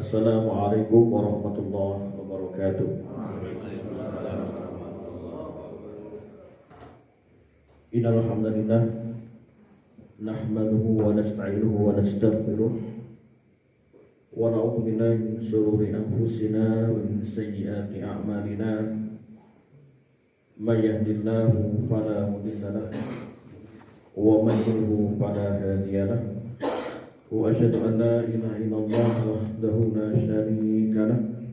Assalamualaikum warahmatullahi wabarakatuh. Innal hamdalillah nahmaduhu wa nasta'inuhu wa nastaghfiruh wa na'udzu billahi min shururi anfusina wa min sayyiati a'malina. May yahdihillahu fala mudilla lahu wa man yudlil fala hadiya lahu. Wa asyhadu an la ilaha illallah wahdahu la syarika lahu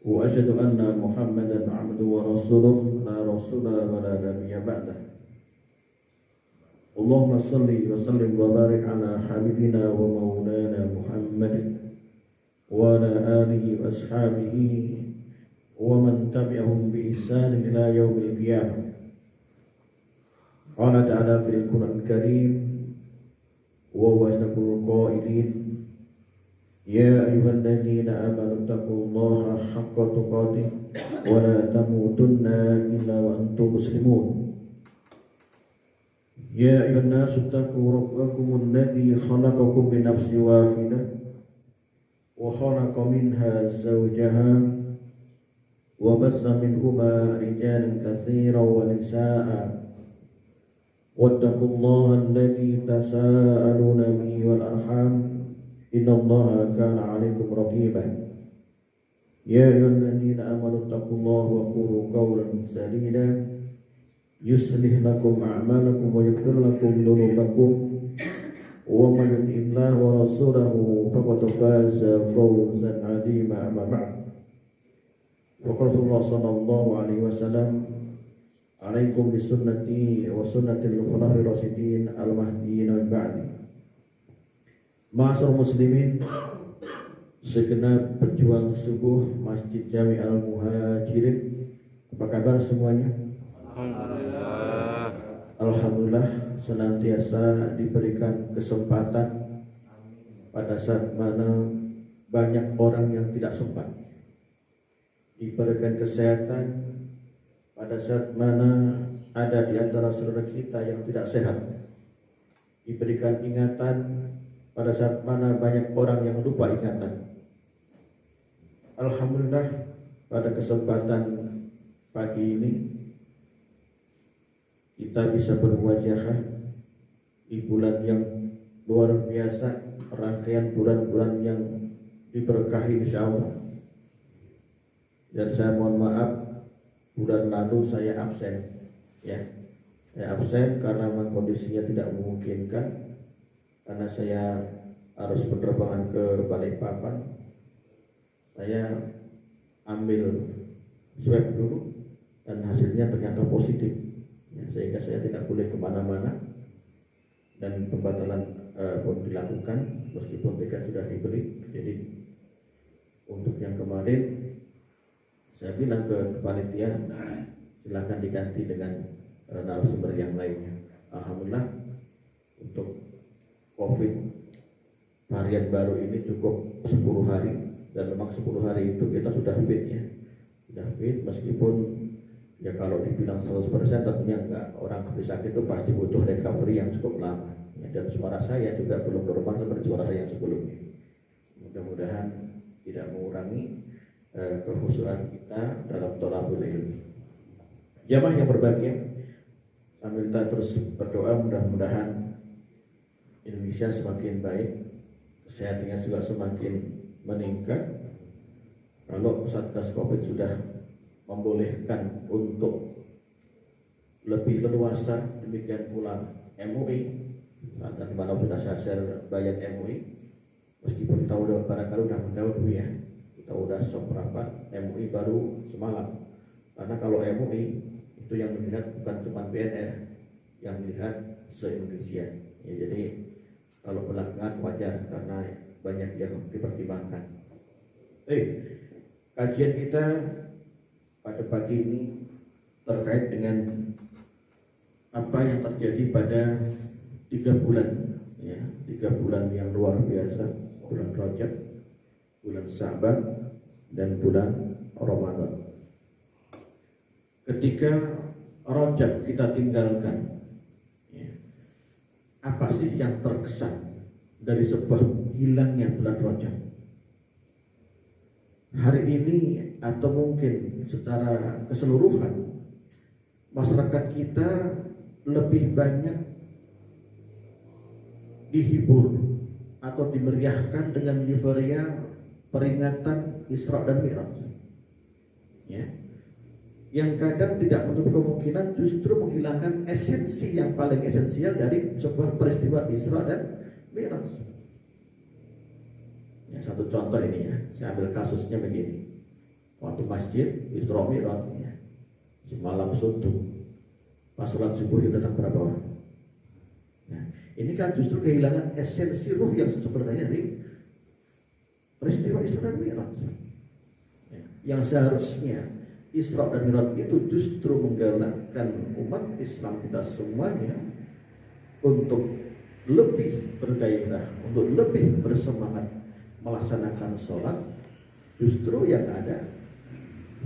wa asyhadu anna Muhammadan 'abduhu wa rasuluh la rasula wa la nabiyya ba'dah. Allahumma salli wa sallim wa barik ala habibina wa maulana Muhammad wa ala alihi wa ashabihi wa man tabi'ahum bi ihsan ila yaumil qiyamah. Qala ta'ala fil Qur'anil Karim wa wasdaqul qailin ya ayyuhalladzina amanu taqullaha haqqa tuqatih wa la tamutunna illa wa antum muslimun. Ya ayyuhan nasu taqu rabbakum alladzi khalaqakum min nafsin wahidah wa khalaqa minha zawjaha wa bassa minhuma rijalan katsiran wa nisaa'a wattaqullaha alladzi tasaaluna bihi wal arham innallaha kana 'alaikum raqiba. Ya ayyuhalladzina amanu taqullaha wa qulu qawlan sadida yuslih lakum a'malakum wa yaghfir lakum dhunubakum wa may yuti'illah wa rasulahu faqad faza fawzan 'azima. Amma ba'd. Rasulullah sallallahu alaihi wasallam alaikum bisunnati wa sunnatil khulafa'ir rasyidin al-mahdiyyin min ba'di. Ma'asyiral muslimin, segenap pejuang subuh Masjid Jami Al-Muhajirin, apa kabar semuanya? Alhamdulillah senantiasa diberikan kesempatan pada saat mana banyak orang yang tidak sempat, diberikan kesehatan pada saat mana ada di antara saudara kita yang tidak sehat, diberikan ingatan pada saat mana banyak orang yang lupa ingatan. Alhamdulillah pada kesempatan pagi ini kita bisa bermuajahah di bulan yang luar biasa, rangkaian bulan-bulan yang diberkahi insyaallah. Dan saya mohon maaf, bulan lalu saya absen, ya. Saya absen karena memang kondisinya tidak memungkinkan, karena saya harus penerbangan ke Balikpapan. Saya ambil swab dulu dan hasilnya ternyata positif. Ya, sehingga saya tidak boleh kemana-mana dan pembatalan pun dilakukan meskipun tiket sudah dibeli. Jadi untuk yang kemarin saya bilang ke panitia, silakan diganti dengan narasumber yang lainnya. Alhamdulillah untuk COVID varian baru ini cukup 10 hari, dan memang 10 hari itu kita sudah fit, ya, sudah fit meskipun ya kalau dibilang 100% tentunya enggak. Orang habis sakit itu pasti butuh recovery yang cukup lama, ya, dan suara saya juga belum normal seperti suara saya yang sebelumnya. Mudah-mudahan tidak mengurangi kekhusyuan kita dalam thalabul ilmi. Jamaah yang berbahagia, sambil kita terus berdoa mudah-mudahan Indonesia semakin baik, kesehatannya juga semakin meningkat. Kalau Satgas Covid sudah membolehkan untuk lebih leluasa, demikian pula MUI, dan mana sudah saya share bayat MUI, meskipun kita udah barangkali udah mendahului, ya, kita udah seperempat, MUI baru semalam. Karena kalau MUI itu yang melihat bukan cuma BNR, yang melihat se-Indonesia, ya, jadi kalau belakangan wajar karena banyak yang dipertimbangkan. Kajian kita pada pagi ini terkait dengan apa yang terjadi pada 3 bulan, ya, 3 bulan yang luar biasa, bulan Rajab, bulan Sa'ban, dan bulan Ramadan. Ketika Rajab kita tinggalkan, ya, apa sih yang terkesan dari sebuah hilangnya bulan Rajab? hari ini atau mungkin secara keseluruhan masyarakat kita lebih banyak dihibur atau dimeriahkan dengan euforia peringatan Isra dan Mi'raj, ya, yang kadang tidak menutup kemungkinan justru menghilangkan esensi yang paling esensial dari sebuah peristiwa Isra dan Mi'raj. Ya, satu contoh ini ya, saya ambil kasusnya begini. Waktu masjid Isra Mi'raj, ya, semalam suntuk, pas sholat subuh datang berapa orang? Ya, ini kan justru kehilangan esensi ruh yang sebenarnya dari peristiwa Isra dan Mi'raj. Ya, yang seharusnya Isra dan Mi'raj itu justru menggalakkan umat Islam kita semuanya untuk lebih bergairah, untuk lebih bersemangat melaksanakan sholat. Justru yang ada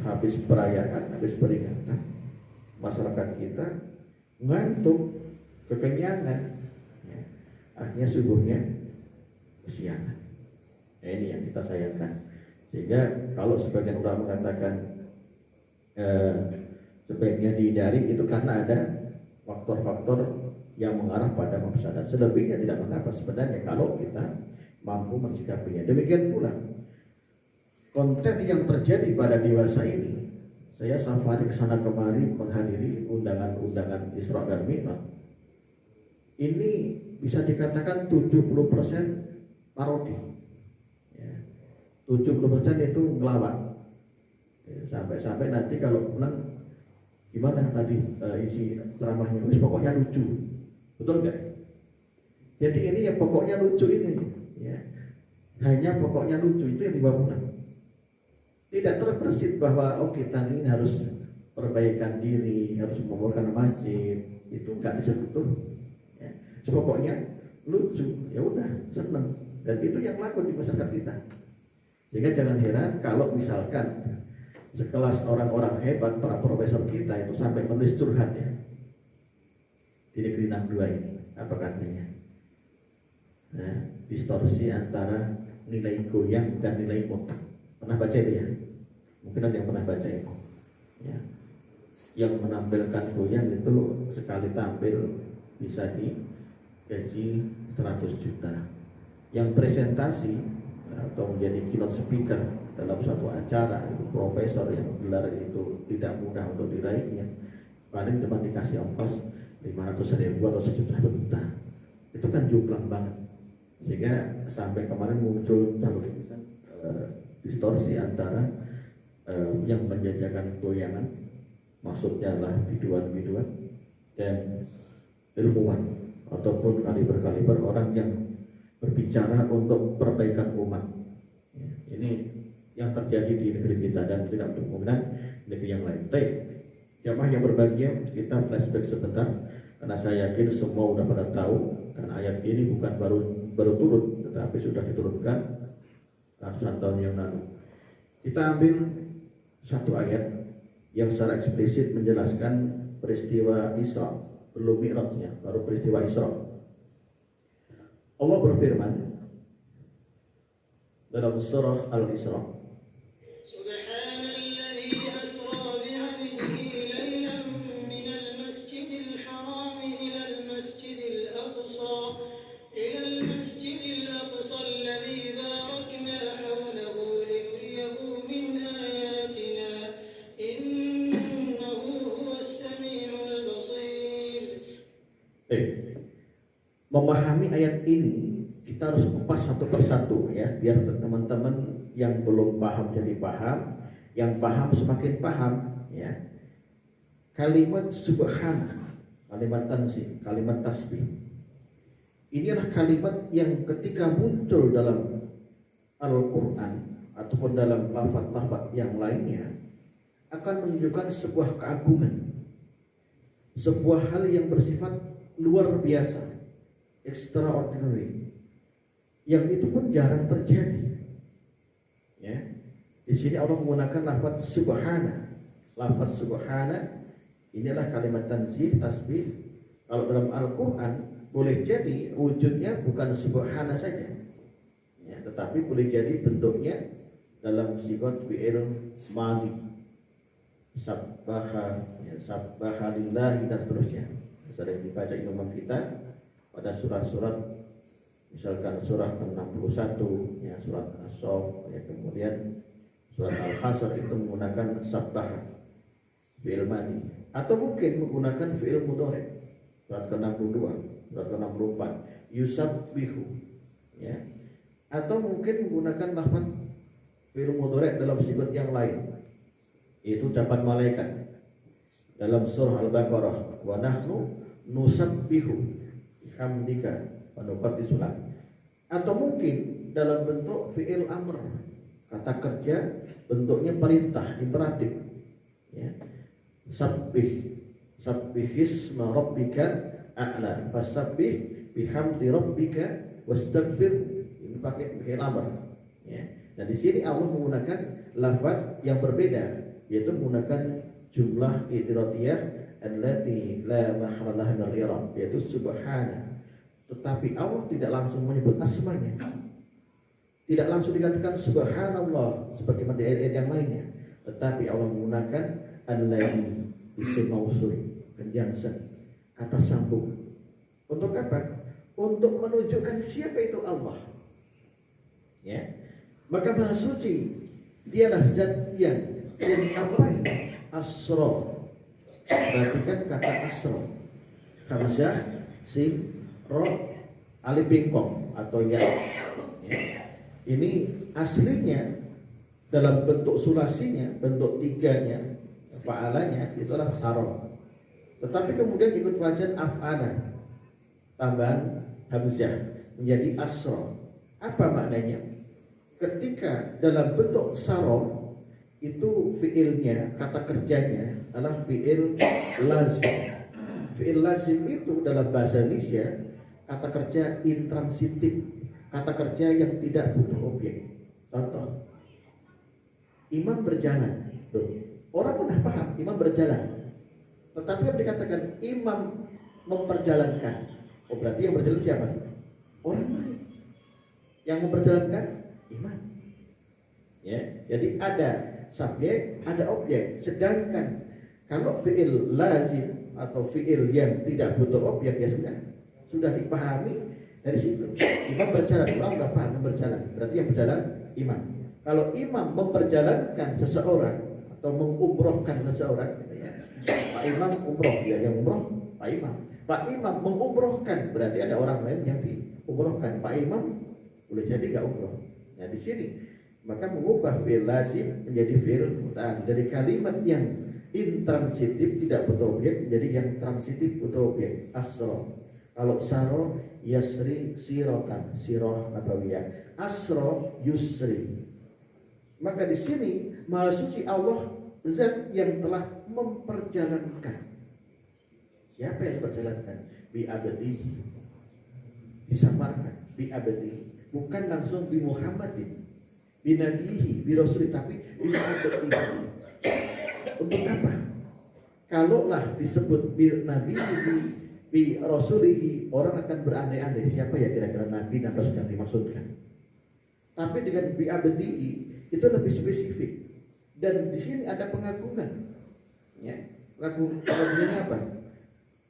habis perayaan, habis peringatan, masyarakat kita ngantuk, kekenyangan, ya, akhirnya subuhnya kesiangan. Nah, ini yang kita sayangkan. Sehingga kalau sebagian orang mengatakan sebaiknya dihindari, itu karena ada faktor-faktor yang mengarah pada mafsadat. Selebihnya tidak mengapa sebenarnya kalau kita mampu mensikapinya. Demikian pula konten yang terjadi pada dewasa ini. Saya safari ke sana kemari menghadiri undangan-undangan Isra dan Mi'raj. Ini bisa dikatakan 70% parodi. Ya, 70% itu ngelawak. Ya, sampai-sampai nanti kalau pulang gimana tadi isi ceramahnya, pokoknya lucu. Betul nggak? Jadi ini yang pokoknya lucu ini, ya. Hanya pokoknya lucu itu yang dibawa pulang. Tidak terbersit bahwa kita ini harus perbaikan diri, harus membangun masjid, itu nggak disebut tuh. Ya. Pokoknya lucu, ya udah seneng, dan itu yang laku di masyarakat kita. Sehingga jangan heran kalau misalkan sekelas orang-orang hebat, para profesor kita itu sampai menulis curhat ya di negeri 62 ini, apa katanya? Nah, distorsi antara nilai goyang dan nilai otak. Pernah baca itu ya? Mungkin ada yang pernah baca itu. Ya. Yang menampilkan goyang itu sekali tampil bisa digaji 100 juta. Yang presentasi atau menjadi keynote speaker dalam suatu acara, itu profesor yang gelar itu tidak mudah untuk diraihnya, paling cuma dikasih ongkos 500.000 atau 1 juta. Itu kan jumlah banget. Sehingga sampai kemarin muncul distorsi antara yang menjajakan goyangan, maksudnya adalah biduan-biduan, dan ilmuwan ataupun kaliber-kaliber orang yang berbicara untuk perbaikan umat. Ya, ini yang terjadi di negeri kita dan tidak kemungkinan negeri yang lain. Baik, jamaah yang berbahagia, kita flashback sebentar karena saya yakin semua sudah pada tahu dan ayat ini bukan baru turun, tetapi sudah diturunkan ratusan tahun yang lalu. Kita ambil satu ayat yang secara eksplisit menjelaskan peristiwa Isra, belum Mi'rajnya, baru peristiwa Isra. Allah berfirman dalam surah Al-Isra, memahami ayat ini kita harus kupas satu persatu ya, biar teman-teman yang belum paham jadi paham, yang paham semakin paham ya. Kalimat subhana, kalimat tanzih, kalimat tasbih, ini adalah kalimat yang ketika muncul dalam Al-Quran ataupun dalam lafaz-lafaz yang lainnya akan menunjukkan sebuah keagungan, sebuah hal yang bersifat luar biasa, extraordinary, yang itu pun jarang terjadi. Ya, di sini Allah menggunakan lafaz subhana. Lafaz subhana ini adalah kalimat tanzih, tasbih. Kalau dalam Al-Quran boleh jadi wujudnya bukan subhana saja, ya, tetapi boleh jadi bentuknya dalam sigot fi'il madi, sabbaha, ya, sabbaha lillahi dan seterusnya. Sering dibaca imam kita pada surat-surat, misalkan surah ke-61, ya, surat As-Saff, ya, kemudian surat Al-Hasr itu menggunakan sabbaha fi'il madi, atau mungkin menggunakan fi'il mudhari. Surat ke-62, surat ke-64 yusabbihu, ya, atau mungkin menggunakan lafaz fi'il mudhari dalam sigot yang lain, yaitu ucapan malaikat dalam surah Al-Baqarah, wa nahnu nusabbihu bihamdika wa nuqaddisu lak, atau mungkin dalam bentuk fi'il amr, kata kerja bentuknya perintah imperatif, ya, sabbihisma rabbika a'la fasabbih bihamdi rabbika wastaghfir. Ini pakai fi'il amr, ya. Nah di sini Allah menggunakan lafaz yang berbeda, yaitu menggunakan jumlah i'tiradiyah allati la mahalla laha min al-i'rab, yaitu subhana. Tetapi Allah tidak langsung menyebut asmanya, tidak langsung dikatakan subhanallah sebagaimana di ayat yang lainnya, tetapi Allah menggunakan allazi, isim mausul, conjunction, kata sambung. Untuk apa? Untuk menunjukkan siapa itu Allah, ya. Maka Maha Suci dialah zat yang apa? Asra. Perhatikan kata asra, hamzah, sin, ro, alif bengkok atau ya. Ini aslinya dalam bentuk sulasinya, bentuk tiganya, fa'alanya itu adalah saro. Tetapi kemudian ikut wajan af'ala, tambahan hamzah menjadi asra. Apa maknanya? Ketika dalam bentuk saro itu fiilnya, kata kerjanya adalah fiil lazim. Fiil lazim itu dalam bahasa Indonesia kata kerja intransitif, kata kerja yang tidak butuh objek. Contoh, imam berjalan. Orang udah paham imam berjalan, tetapi yang dikatakan imam memperjalankan, oh berarti yang berjalan siapa? Orang lain. Yang memperjalankan imam, ya. Jadi ada subjek, ada objek. Sedangkan kalau fiil lazim atau fiil yang tidak butuh objek, ya sudah dipahami dari situ. Imam berjalan, orang sudah paham berjalan, berarti yang berjalan imam. Kalau imam memperjalankan seseorang atau mengumrohkan seseorang, ya, Pak Imam umroh, ya, yang umroh Pak Imam. Pak Imam mengumrohkan, berarti ada orang lain yang diumrohkan. Pak Imam boleh jadi nggak umroh. Nah di sini maka mengubah fi'il lazim menjadi fi'il muta'addi, dari kalimat yang intransitif tidak butuh objek menjadi yang transitif butuh objek. Asra. Kalau saro yasri sirotan, siroh nabawiyah. Asra yusri. Maka di sini Maha Suci Allah zat yang telah memperjalankan. Siapa yang memperjalankan? Bi abadihi. Disamarkan bi abadihi. Bukan langsung bi Muhammadin, bi nabihi, bi rasuli, tapi bi abadihi. Untuk apa? Kalaulah disebut bi nabihi, bi rasulihi, orang akan berandai-andai siapa ya kira-kira nabi dan rasul yang dimaksudkan. Tapi dengan bi abadihi itu lebih spesifik. Dan di sini ada pengagungan, ya. Pengagungannya apa?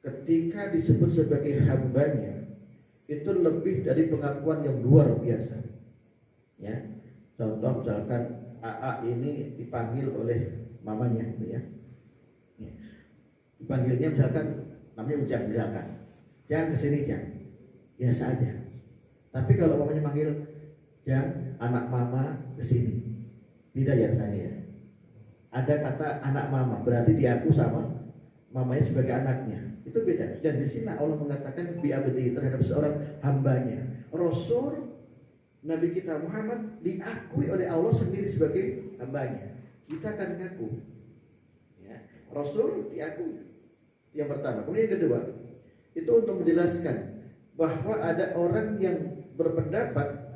Ketika disebut sebagai hambanya, itu lebih dari pengakuan yang luar biasa, ya. Contoh misalkan AA ini dipanggil oleh mamanya, gitu ya. Dipanggilnya misalkan namanya Ujang, misalkan Jang kesini Jang, biasa aja. Tapi kalau mamanya manggil Jang anak mama kesini, beda ya rasanya. Ada kata anak mama, berarti diaku sama mamanya sebagai anaknya. Itu beda. Dan di sini Allah mengatakan bi'abdi terhadap seorang hambanya. Rasul Nabi kita Muhammad diakui oleh Allah sendiri sebagai hambanya. Kita akan ngaku, ya. Rasul diakui. Yang pertama. Kemudian yang kedua, itu untuk menjelaskan bahwa ada orang yang berpendapat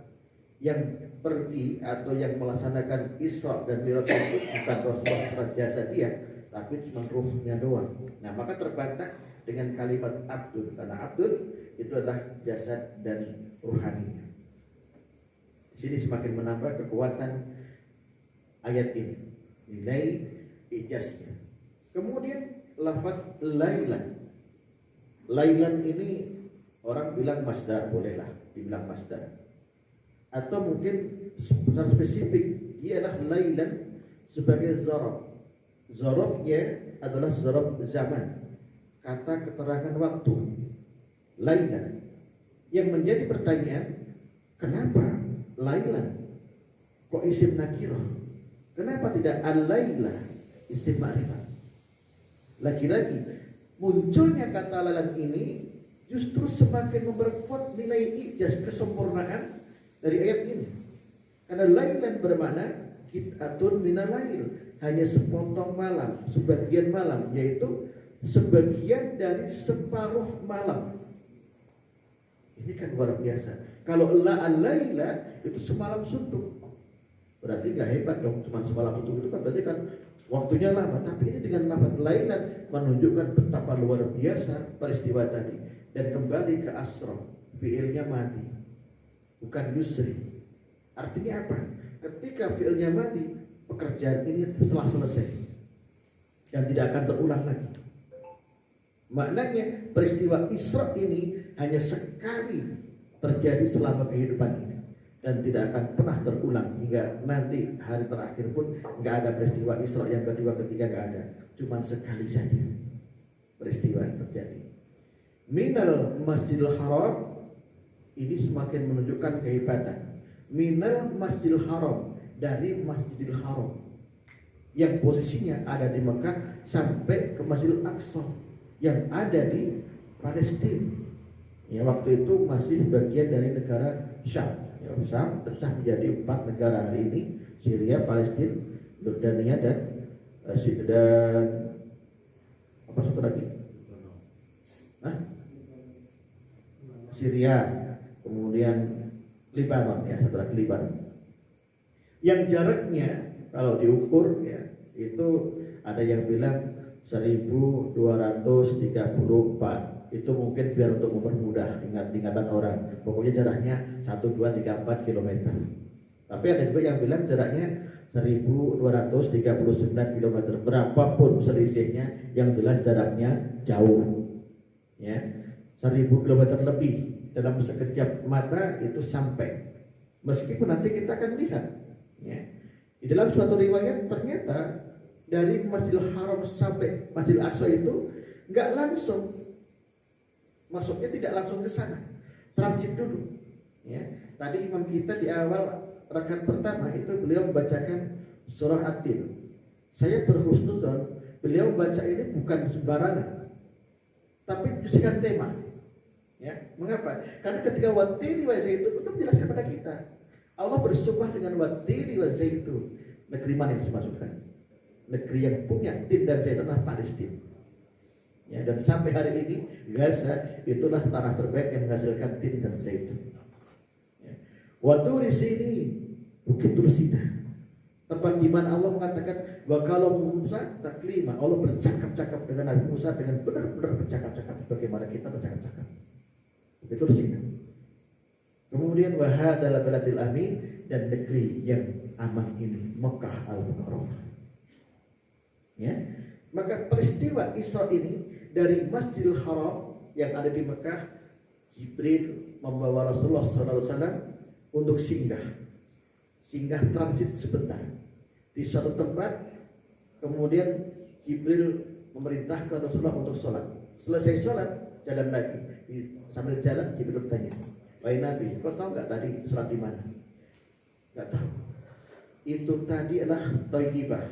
yang pergi atau yang melaksanakan Isra dan Mi'raj itu bukan Rasulullah secara jasa dia, tapi cuma ruhnya doang. Nah maka terbantah dengan kalimat abdul, karena abdul itu adalah jasad dan ruhaninya. Di sini semakin menambah kekuatan ayat ini, nilai ijaznya. Kemudian lafaz lailan. Lailan ini orang bilang masdar, bolehlah dibilang masdar. Atau mungkin secara spesifik dia adalah lailan sebagai zarab. Zarabnya adalah zarab zaman, kata keterangan waktu. Lailan. Yang menjadi pertanyaan, kenapa lailan? Kok isim nakirah? Kenapa tidak al-laila isim ma'rifah? Lagi-lagi munculnya kata lailan ini justru semakin memperkuat nilai ijaz kesempurnaan dari ayat ini. Karena lailan bermakna qit'atun minal lail, hanya sepotong malam, sebagian malam, yaitu sebagian dari separuh malam. Ini kan luar biasa. Kalau al-laila itu semalam suntuk, berarti gak hebat dong, cuma semalam suntuk itu kan berarti kan waktunya lama. Tapi ini dengan lafaz lailan menunjukkan betapa luar biasa peristiwa tadi. Dan kembali ke asra, fiilnya mati, bukan yusri. Artinya apa? Ketika fiilnya mati, pekerjaan ini telah selesai dan tidak akan terulang lagi. Maknanya peristiwa Isra ini hanya sekali terjadi selama kehidupan ini dan tidak akan pernah terulang hingga nanti hari terakhir pun nggak ada peristiwa Isra yang kedua, ketiga nggak ada, cuma sekali saja peristiwa yang terjadi. Minal Masjidil Haram ini semakin menunjukkan kehebatan. Minal Masjidil Haram, dari Masjidil Haram yang posisinya ada di Mekah sampai ke Masjidil Aqsa yang ada di Palestina. Ya, waktu itu masih bagian dari negara Syam. Ya, Syam pecah menjadi 4 negara hari ini: Syria, Palestina, Yordania dan apa satu lagi? Syria, kemudian Lebanon, ya, satu lagi Lebanon. Yang jaraknya kalau diukur ya itu ada yang bilang 1234. Itu mungkin biar untuk mempermudah ingatan orang. Pokoknya jaraknya 1, 2, 3, 4 km. Tapi ada juga yang bilang jaraknya 1239 km. Berapapun selisihnya, yang jelas jaraknya jauh. Ya, 1000 km lebih dalam sekejap mata itu sampai. Meskipun nanti kita akan lihat, ya, di dalam suatu riwayat ternyata dari Masjidil Haram sampai Masjidil Aqsa itu nggak langsung, maksudnya tidak langsung ke sana, transit dulu. Ya, tadi imam kita di awal rakaat pertama itu beliau membacakan surah At-Tin. Saya berhusnuzon beliau baca ini bukan sembarangan, tapi dengan tema. Ya, mengapa? Karena ketika watini wa zaitun itu menjelaskan kepada kita, Allah bersumpah dengan watini wa zaitun. Negeri mana yang dimaksudkan? Negeri yang punya tin dan zaitun adalah Palestina. Ya, dan sampai hari ini Gaza itulah tanah terbaik yang menghasilkan tin dan zaitun. Ya. Waktu di sini Bukit Tursina, tempat di mana Allah mengatakan wa kalau Musa taklima, Allah bercakap-cakap dengan Nabi Musa dengan benar-benar bercakap-cakap bagaimana kita bercakap-cakap. Itu Sina. Kemudian wahadalah baladil amin, dan negeri yang aman ini Mekah al-Mukarramah. Ya, maka peristiwa Isra ini dari Masjidil Haram yang ada di Mekah, Jibril membawa Rasulullah SAW untuk singgah transit sebentar di suatu tempat. Kemudian Jibril memerintahkan Rasulullah untuk sholat. Selesai sholat, jalan lagi. Sambil jalan Jibril bertanya, wahai Nabi, kau tahu nggak tadi sholat di mana? Nggak tahu. Itu tadi adalah Thayyibah.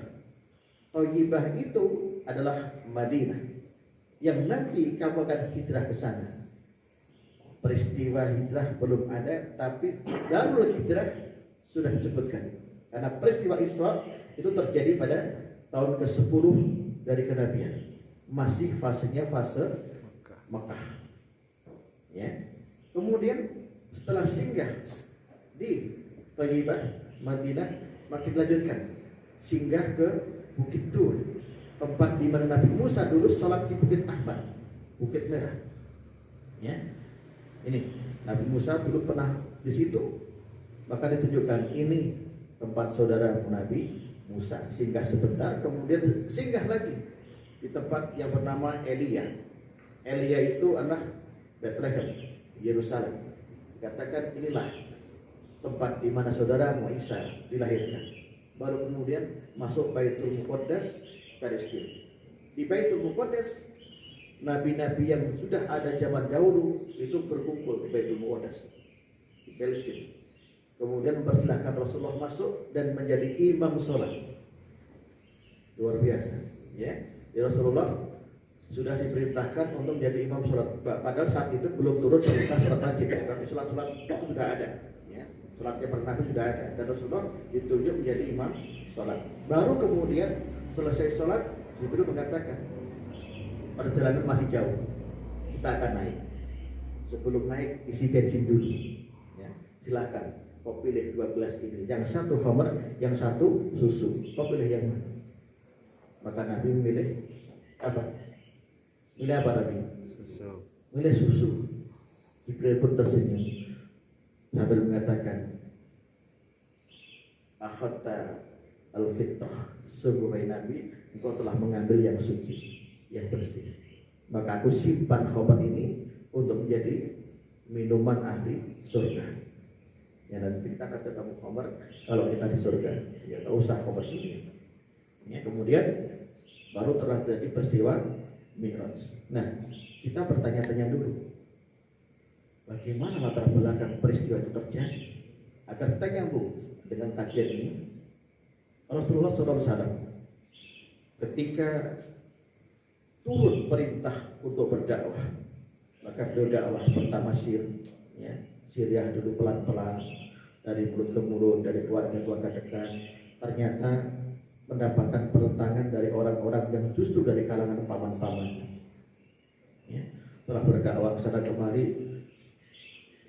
Thayyibah itu adalah Madinah yang nanti kamu akan hijrah ke sana. Peristiwa hijrah belum ada, tapi darul hijrah sudah disebutkan. Karena peristiwa Isra itu terjadi pada tahun ke-10 dari kenabian. Masih fasenya fase Mekah. Ya. Kemudian setelah singgah di Thayyibah, Madinah, makin dilanjutkan singgah ke Bukit Tur, tempat di mana Nabi Musa dulu sholat di Bukit Ahmad, Bukit Merah. Ya. Ini Nabi Musa dulu pernah di situ, maka ditunjukkan ini tempat saudara Nabi, Musa, singgah sebentar, kemudian singgah lagi di tempat yang bernama Elia. Elia itu anak Bethlehem, Yerusalem. Dikatakan inilah tempat di mana saudaramu Isa dilahirkan. Baru kemudian masuk Baitul Muqaddas, Palestina. Di Baitul Muqaddas, nabi-nabi yang sudah ada zaman dahulu itu berkumpul di Baitul Muqaddas di Palestina. Kemudian mempersilahkan Rasulullah masuk dan menjadi imam sholat. Luar biasa, ya. Rasulullah sudah diperintahkan untuk menjadi imam sholat. Padahal saat itu belum turun perintah sholat wajib, tapi sholat itu sudah ada. Ya. Sholatnya pernah sudah ada. Dan Rasulullah ditunjuk menjadi imam sholat. Baru kemudian selesai sholat, Jibril mengatakan, perjalanan masih jauh, kita akan naik. Sebelum naik, isi bensin dulu. Ya. Silakan. Kau pilih 12 ini, yang satu khamar, yang satu susu. Kau pilih yang mana? Maka Nabi memilih apa? Milih apa Nabi? Susu. Milih susu. Jibril pun tersenyum sambil mengatakan, akhadta al-fitrah. Sungguh Nabi, engkau telah mengambil yang suci, yang bersih. Maka aku simpan khamar ini untuk menjadi minuman ahli surga. Ya, nanti kita akan ketemu khamar kalau kita di surga. Ya, tak usah khamar ini. Ya, kemudian baru terjadi peristiwa Mi'raj. Nah, kita bertanya-tanya dulu, bagaimana latar belakang peristiwa itu terjadi? Agar kita nyambung dengan kajian ini, Rasulullah SAW ketika turun perintah untuk berdakwah, maka beliau dakwah pertama Syriah dulu pelan-pelan, dari mulut ke mulut, dari keluarga-keluarga dekat. Ternyata mendapatkan pertentangan dari orang-orang yang justru dari kalangan paman-paman. Ya, setelah berdakwah kesana kemari,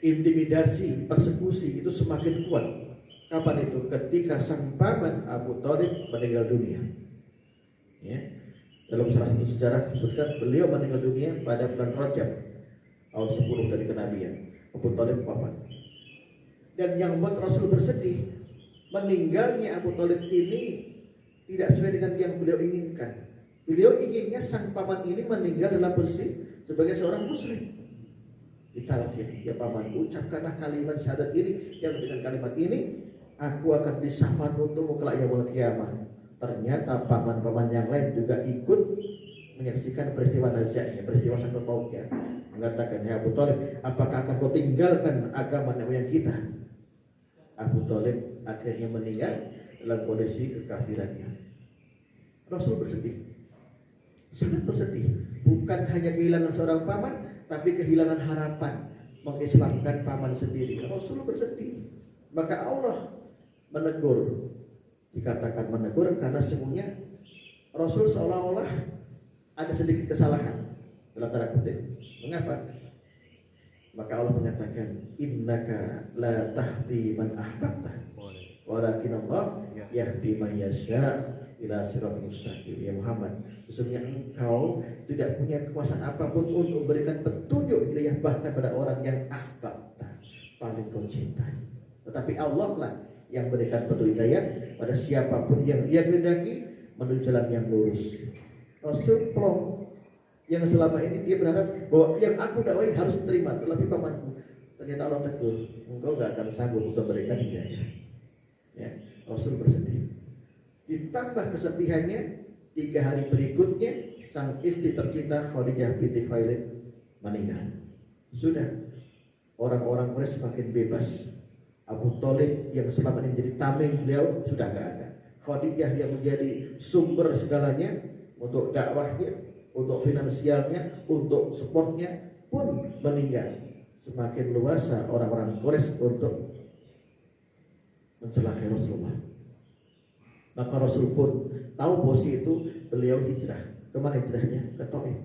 intimidasi, persekusi itu semakin kuat. Kapan itu? Ketika sang paman Abu Thalib meninggal dunia. Ya, dalam salah satu sejarah disebutkan beliau meninggal dunia pada bulan Rajab tahun 10 dari kenabian. Abu Thalib wafat. Dan yang membuat Rasul bersedih, meninggalnya Abu Thalib ini tidak sesuai dengan yang beliau inginkan. Beliau inginnya sang paman ini meninggal dalam bersih sebagai seorang muslim. Ditalkin, ya paman, ucapkanlah kalimat syahadat ini, yang dengan kalimat ini aku akan disafar untukmu kelak yaumul qiyamah. Ternyata paman-paman yang lain juga ikut menyaksikan peristiwa nazaknya, peristiwa sangkut pautnya. Mengatakan, ya Abu Thalib, apakah akan kau tinggalkan agama nenek moyang kita? Abu Thalib akhirnya meninggal dalam kondisi kekafirannya. Rasul bersedih, sangat bersedih. Bukan hanya kehilangan seorang paman, tapi kehilangan harapan mengislamkan paman sendiri. Rasul bersedih. Maka Allah menegur. Dikatakan menegur karena sesungguhnya Rasul seolah-olah ada sedikit kesalahan dalam tanda kutip. Mengapa? Maka Allah menyatakan, innaka la tahdi man ahbabta, walakin Allah yahdi man yasha ila siratal mustaqim. Ya Muhammad, sesungguhnya engkau tidak punya kekuasaan apapun untuk memberikan petunjuk hidayah bahkan pada orang yang ahbabta, paling kau cintai. Tetapi Allah lah yang memberikan petunjuk hidayah pada siapapun yang Dia kehendaki menuju jalan yang lurus. Rasul plong yang selama ini dia berharap bahwa yang aku dakwai harus diterima, terlebih pamanku. Ternyata Allah tegur, engkau gak akan sanggup untuk memberikan hidayah. Ya, Rasul bersedih. Ditambah kesedihannya, 3 hari berikutnya sang istri tercinta Khadijah binti Khuwailid meninggal. Sudah, orang-orang Quraisy semakin bebas. Abu Thalib yang selama ini menjadi tameng beliau sudah gak ada. Khadijah yang menjadi sumber segalanya untuk dakwahnya, untuk finansialnya, untuk supportnya pun meninggal. Semakin luasa orang-orang Quraisy untuk mencelakai Rasulullah. Maka Rasul pun tahu posisi itu, beliau hijrah. Kemana hijrahnya? Ke Taif,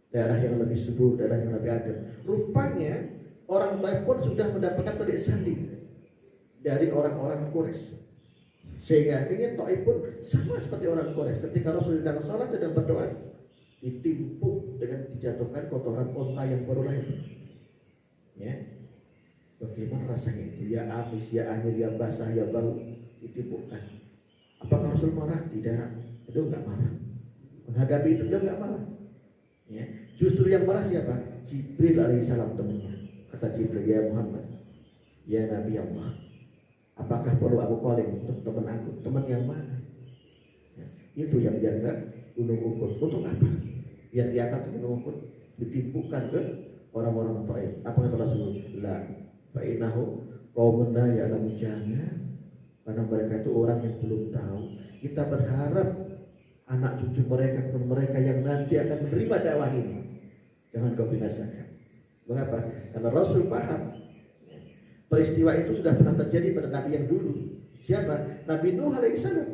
daerah yang lebih subur, daerah yang lebih adem. Rupanya orang Taif pun sudah mendapatkan tauhid sandi dari orang-orang Quraisy. Sehingga akhirnya Taif pun sama seperti orang Quraisy. Ketika Rasul sedang salat, sedang berdoa, ditimpuk dengan dijatuhkan kotoran unta yang baru lahir. Ya, bagaimana rasanya itu? Ya amis, ya anyir, ya basah, ya bau, ditimpukkan. Apakah Rasul marah? Tidak. Beliau nggak marah. Menghadapi itu beliau nggak marah. Ya. Justru yang marah siapa? Jibril alaihissalam temannya. Kata Jibril, ya Muhammad, ya Nabi Allah, apakah perlu aku calling untuk teman aku? Teman yang mana? Ya. Itu yang jaga gunung Uhud. Untuk apa? Biar diangkat gunung Uhud, ditimpukkan ke orang-orang Taif. Apa kata Rasulullah? Fa'inahu qaumun la ya'lamun, jangan, karena mereka itu orang yang belum tahu. Kita berharap anak cucu mereka yang nanti akan menerima dakwah ini, jangan kau binasakan. Mengapa? Karena Rasul paham peristiwa itu sudah pernah terjadi pada Nabi yang dulu. Siapa? Nabi Nuh alaihissalam.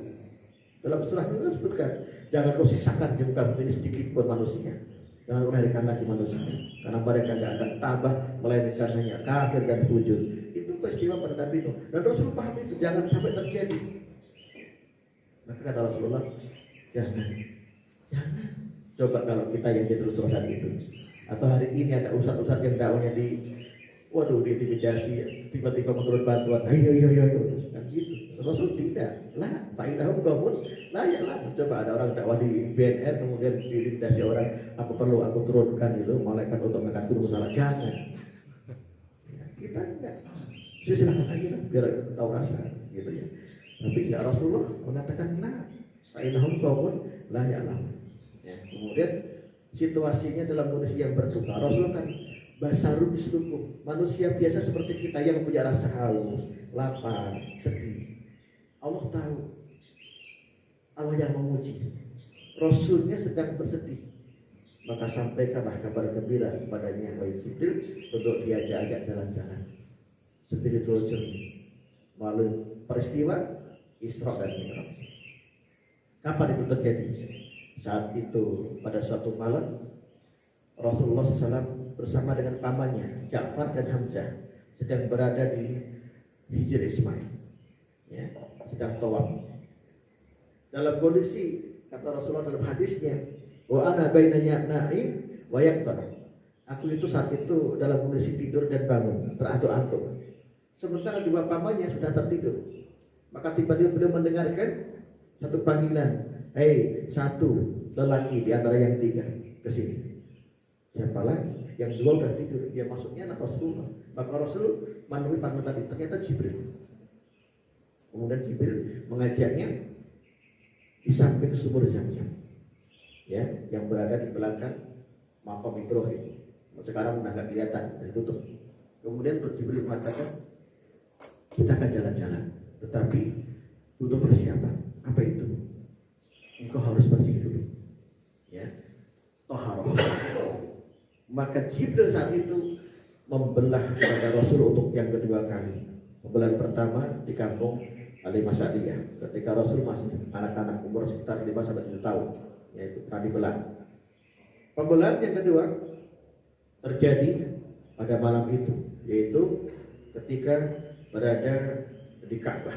Dalam surah Nuh disebutkan, jangan kau sisakan di muka bumi ini sedikit pun manusia. Jangan kau lahirkan lagi manusia, karena mereka tidak akan tambah melainkan hanya kafir dan fujur. Itu peristiwa pada Nabi Nuh. Dan Rasul paham itu, jangan sampai terjadi. Maka kata Rasulullah, jangan. Coba kalau kita yang jadi urusan itu, atau hari ini ada ustaz-ustaz yang dakwanya diintimidasi, tiba-tiba menurut bantuan, ayo, kan gitu. Rasul tidak, lah, fa'inahum qaumun la ya'lamun. Coba ada orang dakwah di BNR kemudian diintimidasi orang, apa perlu aku turunkan itu malaikat untuk mengangkat gunung salah? Jangan. Ya, kita enggak. Silakan aja lah, biar tahu rasa, gitu ya. Tapi enggak, Rasulullah mengatakan, nah, fa'inahum qaumun la ya'lamun. Ya, kemudian situasinya dalam kondisi yang berduka. Rasulullah kan basarun mislukum, manusia biasa seperti kita yang punya rasa haus, lapar, sedih. Allah tahu, Allah yang memuji, Rasulnya sedang bersedih, maka sampaikanlah kabar gembira kepadanya, wahai Jibril, untuk diajak-ajak jalan-jalan spiritual journey melalui peristiwa Isra dan Mi'raj. Kapan itu terjadi? Saat itu pada suatu malam Rasulullah SAW bersama dengan pamannya Ja'far dan Hamzah sedang berada di Hijr Ismail, ya, sedang tawaf. Dalam kondisi, kata Rasulullah dalam hadisnya, wa ana baina na'im wa yaqtar, aku itu saat itu dalam kondisi tidur dan bangun, terantuk-antuk. Sementara dua pamannya sudah tertidur. Maka tiba-tiba beliau mendengarkan satu panggilan, hei, satu lelaki di antara yang tiga ke sini. Siapa lagi? Yang dua udah tidur. Dia maksudnya anak Rasulullah. Maka Rasul menemui panggilan tadi, ternyata Jibril. Kemudian Jibril mengajaknya di samping sumur Zam-Zam, ya, yang berada di belakang makam Ibrahim. Sekarang udah nggak kelihatan, ditutup. Kemudian Jibril mengatakan, kita akan jalan-jalan, tetapi butuh persiapan. Apa itu? Engkau harus bersih dulu, ya, toharoh. Maka Jibril saat itu membelah kepada Rasul untuk yang kedua kali. Pembelahan pertama di kampung Halimah Sa'diyah, ketika Rasul masih anak-anak umur sekitar 5-7 tahun, yaitu pernah dibelah. Pembelahan yang kedua terjadi pada malam itu, yaitu ketika berada di Ka'bah.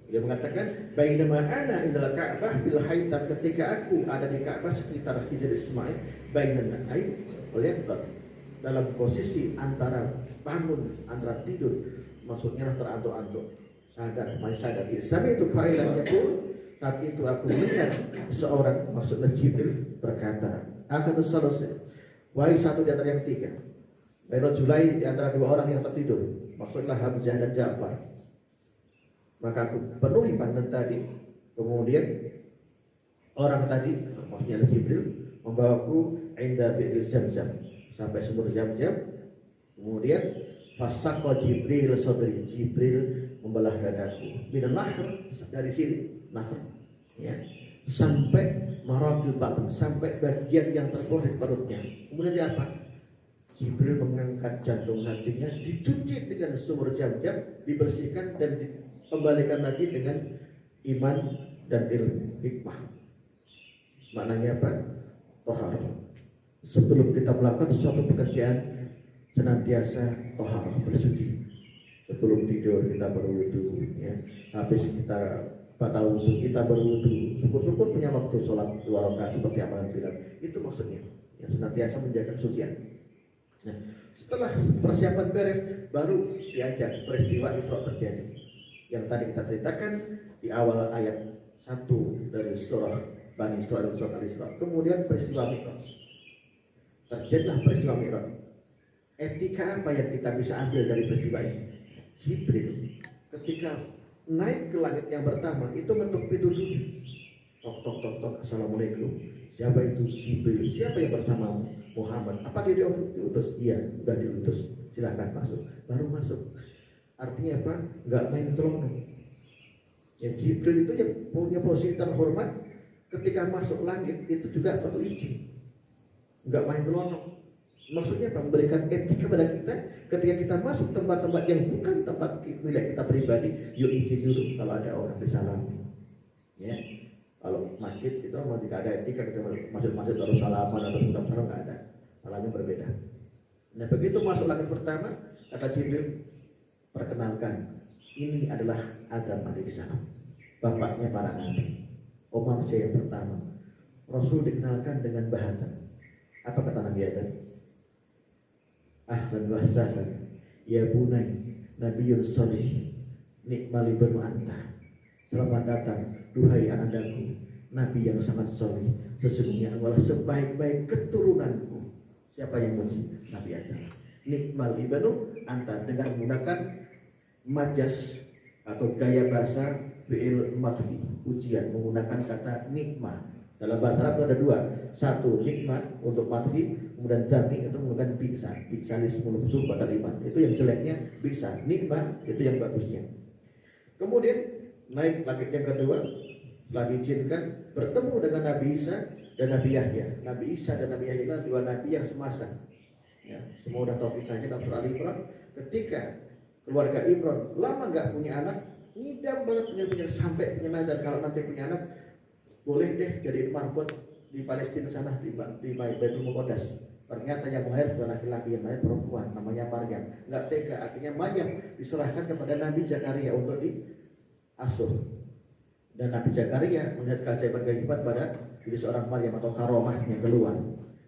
Dia mengatakan, bainama ana indal Ka'bah fil haitam, ketika aku ada di Ka'bah sekitar Hijr Ismail, bainan na'im wal yaqtar, dalam posisi antara bangun, antara tidur, maksudnya terantuk-antuk, masih sadar. Sampai itu qailan yaqul, saat itu aku mendengar seorang, maksudnya Jibril, berkata, akan selesai, wahai satu di antara yang tiga, Bairojulai di antara dua orang yang tertidur, maksudnya Hamzah dan Ja'far. Maka aku penuhi panggilan tadi. Kemudian orang tadi, maksudnya Jibril, membawaku inda bi'il Zam-Zam, sampai sumur Zam-Zam. Kemudian fasaqqa Jibril sadri, Jibril membelah dadaku minan nahr, dari sini nahr, ya, sampai maraqil batn, sampai bagian yang terbuah di perutnya. Kemudian dia apa? Jibril mengangkat jantung hatinya, dicuci dengan sumur Zam-Zam, dibersihkan dan dikembalikan lagi dengan iman dan ilmu hikmah. Maknanya apa? Toharah. Sebelum kita melakukan suatu pekerjaan, senantiasa toharah, bersuci. Sebelum tidur kita berwudu, ya. Habis kita batal wudu kita berwudu. Syukur-syukur punya waktu sholat 2 rakaat seperti amalan bilang. Itu maksudnya, yang senantiasa menjaga kesucian. Nah, setelah persiapan beres, baru diajak peristiwa Isra terjadi. yang tadi kita ceritakan di awal ayat 1 dari surah Bani Israil, surah Al-Isra. Kemudian peristiwa Mi'raj. Terjadilah peristiwa Mi'raj. Etika apa yang kita bisa ambil dari peristiwa ini? Jibril ketika naik ke langit yang pertama itu ngetuk pintu dulu. Tok tok tok tok, assalamualaikum. Siapa itu? Jibril. Siapa yang bersamamu? Muhammad. Apa dia diutus? Iya, sudah diutus. Silakan masuk. Baru masuk. Artinya apa? Enggak main selonong. Ya, Jibril itu yang punya posisi terhormat ketika masuk langit itu juga perlu izin. Enggak main selonong. Maksudnya apa? Memberikan etika kepada kita ketika kita masuk tempat-tempat yang bukan tempat milik kita pribadi, yuk izin dulu kalau ada orang disalami. Ya. Kalau masjid itu memang tidak ada etika, kita masjid harus salaman atau ucap salam, nggak ada. Salahnya berbeda. Nah, begitu masuk langit pertama, kata Jibril, perkenalkan, ini adalah Adam alaihissalam, bapaknya para nabi, manusia yang pertama. Rasul dikenalkan dengan bahasa. Apa kata Nabi Adam? Ahlan wa sahlan, ya bunai, Nabiyyun sholih, nikmal ibnu anta. Selamat datang, duhai anandaku, Nabi yang sangat soleh. Sesungguhnya adalah sebaik-baik keturunanku. Siapa yang muji? Nabi Adam. Nikmal ibnu anta, dengan menggunakan majas atau gaya bahasa fi'il madhi, ujian, menggunakan kata nikmah. Dalam bahasa Arab ada dua, satu nikmat untuk madhi, kemudian dami itu menggunakan bisa. Bisa lismul husul pada iman. Itu yang jeleknya bisa, nikmat itu yang bagusnya. Kemudian naik langit yang kedua, setelah diizinkan bertemu dengan Nabi Isa dan Nabi Yahya. Nabi Isa dan Nabi Yahya adalah dua nabi yang semasa. Ya, semua sudah tahu kisahnya dalam surah Al-Imran. Ketika keluarga Imran lama nggak punya anak, ngidam banget punya sampai punya dan kalau nanti punya anak boleh deh jadi marbot di Palestina sana di Baitul Muqaddas. Ternyata yang lahir bukan laki-laki, yang lahir perempuan, namanya Maryam. Nggak tega, akhirnya Maryam diserahkan kepada Nabi Zakaria untuk diasuh. Dan Nabi Zakaria melihat keajaiban-keajaiban pada diri seorang Maryam atau karomahnya keluar.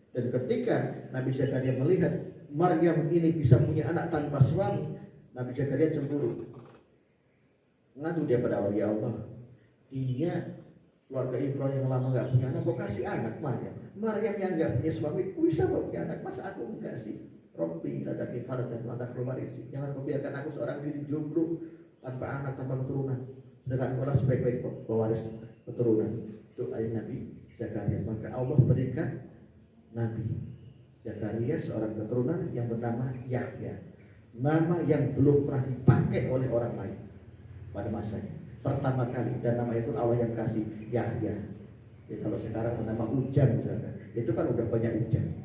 Dan ketika Nabi Zakaria melihat Maryam ini bisa punya anak tanpa suami, Nabi Zakaria cemburu. Ngadu dia pada Allah, ya Allah, dia keluarga Ibrahim yang lama nggak punya anak, kok kasih anak Maryam? Maryam yang nggak punya suami, bisa kok punya anak, masa aku enggak sih? Robbi, ladaki farad dan lantak keluarisi. Jangan kau biarkan aku seorang diri jomblo tanpa anak, tanpa keturunan. Dengan orang sebaik-baik pewaris keturunan. Itu ayat Nabi Zakaria. Maka Allah berikan Nabi Zakaria seorang keturunan yang bernama Yahya. Nama yang belum pernah dipakai oleh orang lain pada masanya. Pertama kali, dan nama itu Allah yang kasih, Yahya. Ya, kalau sekarang nama Ujan misalnya, itu kan udah banyak Ujan.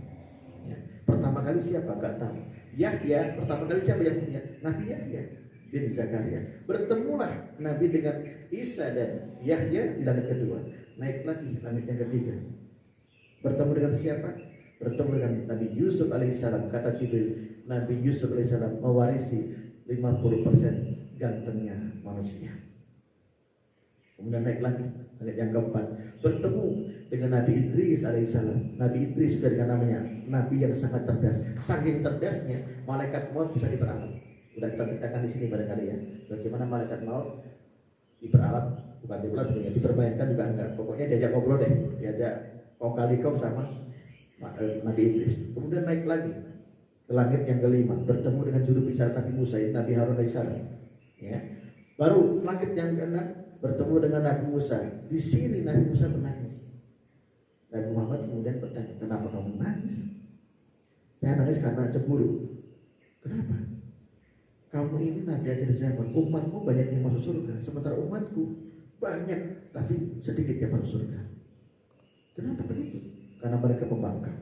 Ya. Pertama kali siapa? Gak tahu. Yahya, pertama kali siapa yang punya? Nabi Yahya bin Zakaria. Bertemulah Nabi dengan Isa dan Yahya di langit kedua. Naik lagi langit yang ketiga. Bertemu dengan siapa? Bertemu dengan Nabi Yusuf alaihissalam. Kata Jibril, Nabi Yusuf alaihissalam mewarisi 50% gantengnya manusia. Kemudian naik lagi langit yang keempat, bertemu dengan Nabi Idris alaihissalam. Nabi Idris dengan namanya Nabi yang sangat cerdas. Saking cerdasnya malaikat maut bisa diperalat. Sudah kita ceritakan di sini pada kalian. Bagaimana malaikat maut diperalat, bukan diperalat sebenarnya, dipermainkan juga enggak. Pokoknya diajak ngobrol deh, diajak kau sama Nabi Idris. Kemudian naik lagi ke langit yang kelima, bertemu dengan juru bicara Nabi Musa, Nabi Harun alaihissalam. Ya. Baru langit yang keenam, bertemu dengan Nabi Musa. Di sini Nabi Musa menangis. Nabi Muhammad kemudian bertanya, kenapa kamu menangis? Saya nangis karena cemburu. Kenapa? Kamu ini Nabi akhir zaman, umatmu banyak yang masuk surga, sementara umatku banyak tapi sedikit yang masuk surga. Kenapa begitu? Karena mereka pembangkang.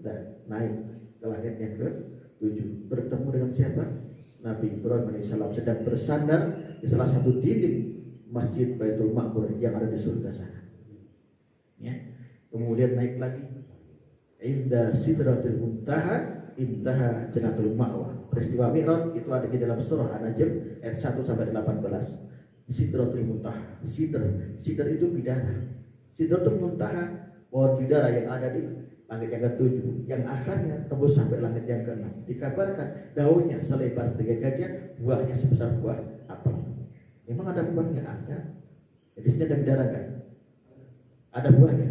Dan naik ke langit yang ke-7, bertemu dengan siapa? Nabi Ibrahim alaihissalam sedang bersandar di salah satu dinding Masjid Baitul Ma'mur yang ada di surga sana. Ya. Kemudian naik lagi, inda sidratil muntaha intaha jannatul ma'wa. Peristiwa Mi'raj itu ada di dalam surah An-Najm ayat 1 sampai 18. Sidratul muntaha, sidr itu bidara. Sidratul muntaha, pohon bidara yang ada di langit yang ke-7, yang akhirnya tembus sampai langit yang ke-6. Dikabarkan daunnya selebar 3 gajah, buahnya sebesar buah apel. Emang ada buahnya? Ada. Jadi sini ada bidara kan? Ada buahnya.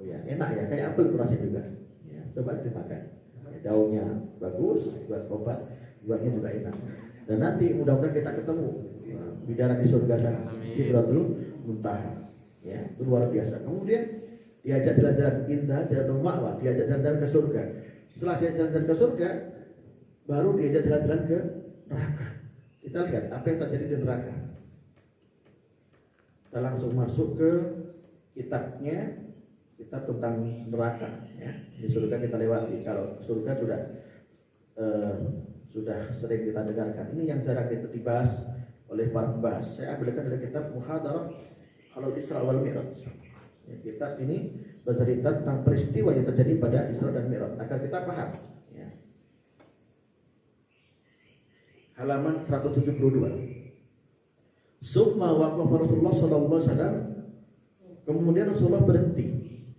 Oh ya, enak ya, kayak apel rasanya juga. Ya, coba dimakan. Ya, daunnya bagus, buat obat, buahnya juga enak. Dan nanti mudah-mudahan kita ketemu bidara di surga sana, Sidratul Muntaha. Ya, itu luar biasa. Kemudian diajak jalan-jalan indah, jalan ma'wa, diajak jalan-jalan ke surga. Setelah dia jalan-jalan ke surga, baru diajak jalan-jalan ke neraka. Kita lihat apa yang terjadi di neraka. Kita langsung masuk ke kitabnya, kitab tentang neraka. Ya. Di surga kita lewati. Kalau surga sudah sering kita dengarkan. Ini yang jarang kita dibahas oleh para pembahas. Saya ambilkan dari kitab Muhadarah Halal Isra wal Mi'raj. Ya, kitab ini bercerita tentang peristiwa yang terjadi pada Isra dan Mi'raj agar kita paham. Ya. Halaman 172. Summa waqafa Rasulullah sallallahu alaihi wasallam. Kemudian Rasulullah berhenti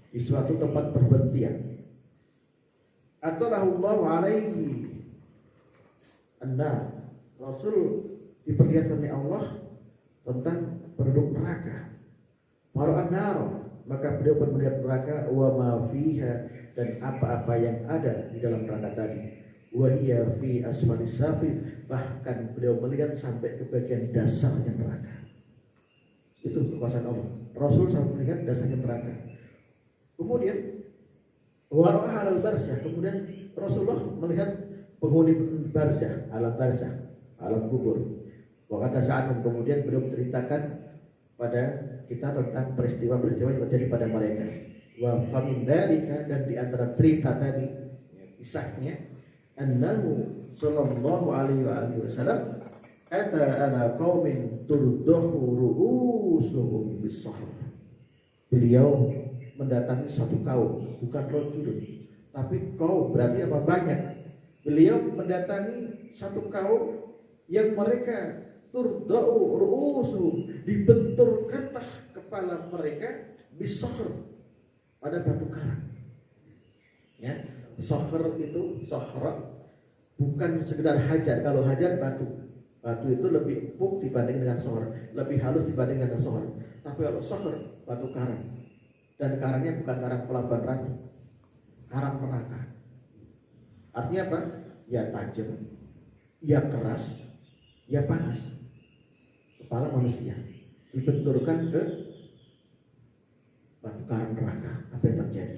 di suatu tempat perhentian. Atarahullahu alaihi anna Rasul diperlihatkan oleh Allah tentang penduduk neraka. Mara'an nar, maka beliau pun melihat neraka wa ma fiha, dan apa-apa yang ada di dalam neraka tadi. Wa hiya fi asfalis safil, bahkan beliau melihat sampai ke bagian dasarnya neraka. Itu kekuasaan Allah. Rasul sampai melihat dasarnya neraka. Kemudian wara'a halal barzah, kemudian Rasulullah melihat penghuni barzah, alam barzah, alam kubur. Waktu saat kemudian beliau menceritakan pada kita tentang peristiwa-peristiwa yang terjadi pada mereka. Wa famin dzalika, dan di antara cerita tadi, kisahnya, annahu sallallahu alaihi wasallam ata ala qaumin turdahu ru'usuhum bis-sahr. Beliau mendatangi satu kaum, bukan rajulun, tapi kaum, berarti apa? Banyak. Beliau mendatangi satu kaum yang mereka turda'u ru'usuhum, dibenturkanlah kepala mereka bis-sahr, pada batu karang. Ya, sahr itu, sahra bukan sekedar hajar. Kalau hajar batu itu lebih empuk dibanding dengan sahr, lebih halus dibanding dengan sahr. Tapi kalau sahr, batu karang, dan karangnya bukan karang pelabuhan ratu, karang neraka. Artinya apa? Ya tajam, ya keras, ya panas. Kepala manusia dibenturkan ke batu karang neraka. Apa yang terjadi?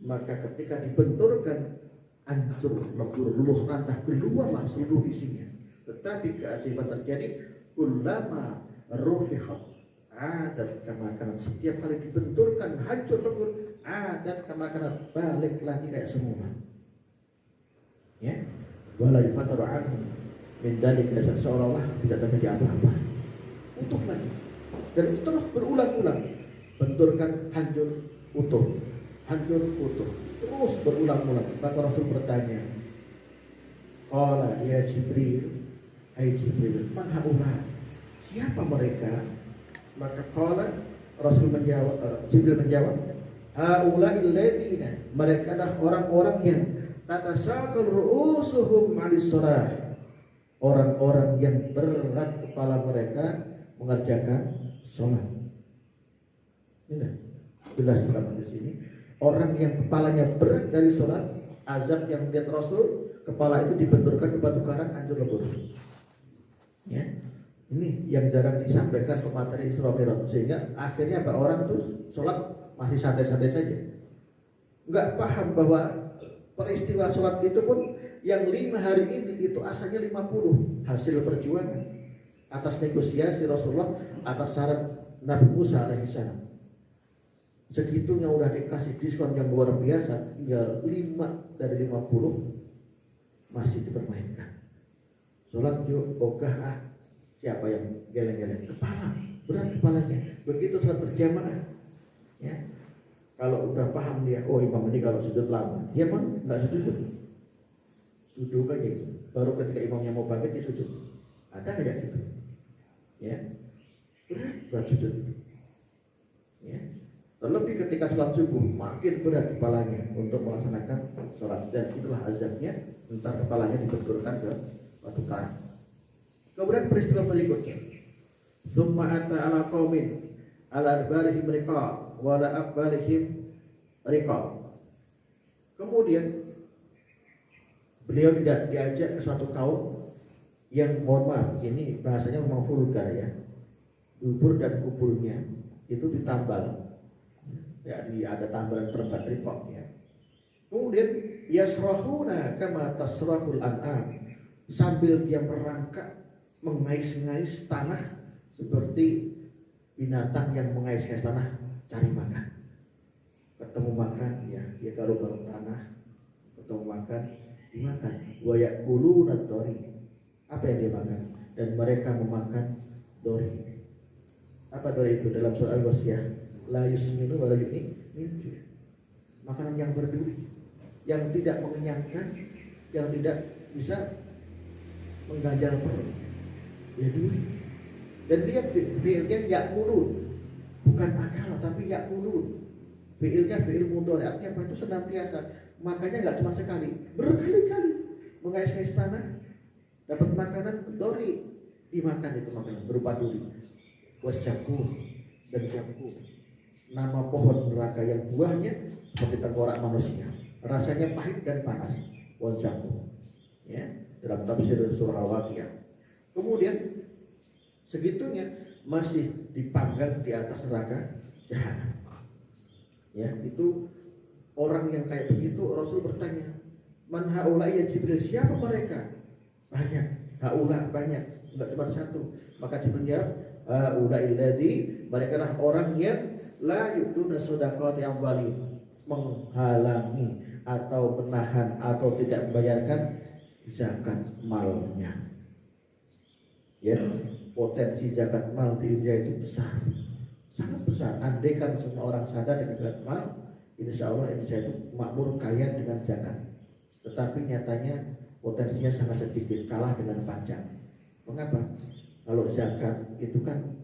Maka ketika dibenturkan, hancur, lebur, luluh rantah, keluarlah seluruh isinya. Tetapi keajaiban terjadi, kullama rufihat adat kemakanan, setiap kali dibenturkan hancur lebur, adat kemakanan, balik lagi kayak semula. Ya, wala yufataru anhum min dzalika, seolah-olah tidak terjadi apa-apa. Utuh lagi, dan itu terus berulang-ulang. Benturkan, hancur, utuh, hancur, utuh, terus berulang-ulang. Maka Rasul bertanya, qala ya Jibril, hai Jibril, man haula, siapa mereka? Maka qala, Rasul menjawab, Jibril menjawab, haula alladziina, mereka adalah orang-orang yang tatasaqal ru'usuhum 'alis shalah, orang-orang yang berat kepala mereka mengerjakan sholat. Ini jelas dalam di sini. Orang yang kepalanya berat dari sholat, azab yang melihat Rasul, kepala itu dibenturkan ke batu karang, hancur lebur. Ya, ini yang jarang disampaikan pemateri Isra Mi'raj, sehingga akhirnya apa, orang itu sholat masih santai-santai saja, nggak paham bahwa peristiwa sholat itu pun yang 5 hari ini itu asalnya 50 hasil perjuangan atas negosiasi Rasulullah atas syarat Nabi Musa alaihissalam. Segitunya udah dikasih diskon yang luar biasa, tinggal 5 dari 50 masih dipermainkan. Sholat yuk, ogah siapa yang geleng-geleng? Kepala, berat kepalanya. Begitu sholat berjamaah, ya. Kalau udah paham dia, oh imam ini kalau sujud lama, dia pun nggak sujud, duduk aja. Baru ketika imamnya mau bangkit dia sujud. Ada kayak gitu, ya. Berat sujud, ya. Terlebih ketika sholat subuh, makin berat kepalanya untuk melaksanakan sholat, dan itulah azabnya, entar kepalanya dibenturkan ke batu karang. Kemudian peristiwa berikutnya, Summa ata ala qaumin ala adbarihim riqa wa ala aqbalihim riqa. Kemudian beliau tidak diajak ke suatu kaum yang, mohon maaf, ini bahasanya memang vulgar ya. Dubur dan kubulnya itu ditambal. Ya, ada tambalan perban riqa ya. Kemudian yasrahuna kama tasrahul an'am, sambil dia merangkak mengais-ngais tanah seperti binatang yang mengais-ngais tanah cari makan. Ketemu makan ya dia garuk-garuk tanah, ketemu makan dimakan. Wa yaquluna dori, apa yang dia makan? Dan mereka memakan dori. Apa dori itu? Dalam surah Al-Wasiyah, la yusminu wa la yughni min ju'. Makanan yang berduri, yang tidak mengenyangkan, yang tidak bisa mengganjal perut. Ya duri. Dan lihat fi'ilnya ya'kulun, bukan akal tapi ya'kulun. Fi'ilnya fi'il mudhari, artinya apa? Itu senantiasa. Makanya nggak cuma sekali, berkali-kali mengais-ngais tanah, dapat makanan dori, dimakan itu makanan berupa duri. Wasyaku dan syaku, nama pohon neraka yang buahnya seperti tengkorak manusia, rasanya pahit dan panas. Wasyaku, ya, dalam tafsir surah Al-Waqiah. Kemudian segitunya masih dipanggang di atas neraka jahanam. Ya, itu orang yang kayak begitu. Rasul bertanya, man haula ya Jibril, siapa mereka? Banyak, haula banyak, enggak cuma satu. Maka Jibril jawab, haula illadzi, mereka lah orang yang la yu'tuna shadaqati amwalihim, menghalangi atau menahan atau tidak membayarkan zakat malnya. Ya, potensi zakat mal di India itu besar, sangat besar. Andaikan semua orang sadar dengan zakat mal, insya Allah Indonesia itu makmur kaya dengan zakat. Tetapi nyatanya potensinya sangat sedikit, kalah dengan pajak. Mengapa? Kalau zakat itu kan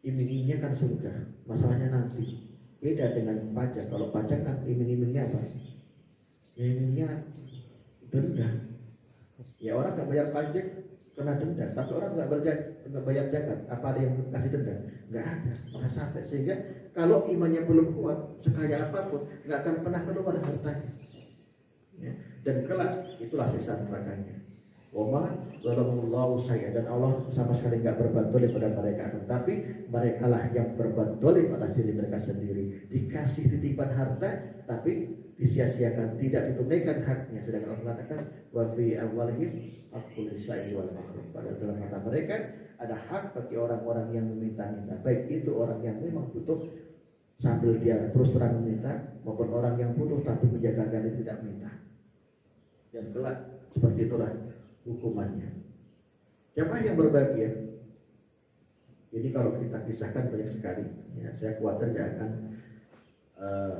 iming-imingnya kan surga, masalahnya nanti. Beda dengan pajak. Kalau pajak kan iming-imingnya apa? Iming-imingnya denda. Ya, orang nggak bayar pajak kena denda, tapi orang nggak bayar zakat, apa ada yang kasih denda? Nggak ada, maka sampai. Sehingga kalau imannya belum kuat, sekaya apapun nggak akan pernah keluar hartanya. Ya. Dan kelak itulah sisa nerakanya. Wama zalamullahu saya, dan Allah sama sekali nggak berbuat zalim pada mereka, tetapi mereka lah yang berbuat zalim atas diri mereka sendiri. Dikasih titipan harta, tapi disia-siakan, tidak ditunaikan haknya. Sedangkan Allah mengatakan wa fi awwalihim haqqul sa'i wal mahrum, pada dalam mata mereka ada hak bagi orang-orang yang meminta-minta, baik itu orang yang memang butuh sambil dia terus terang meminta, maupun orang yang butuh tapi menjaga agar dia tidak minta. Dan kelak seperti itulah hukumannya. Siapa yang berbahagia? Ini kalau kita kisahkan banyak sekali. Ya, saya khawatir tidak akan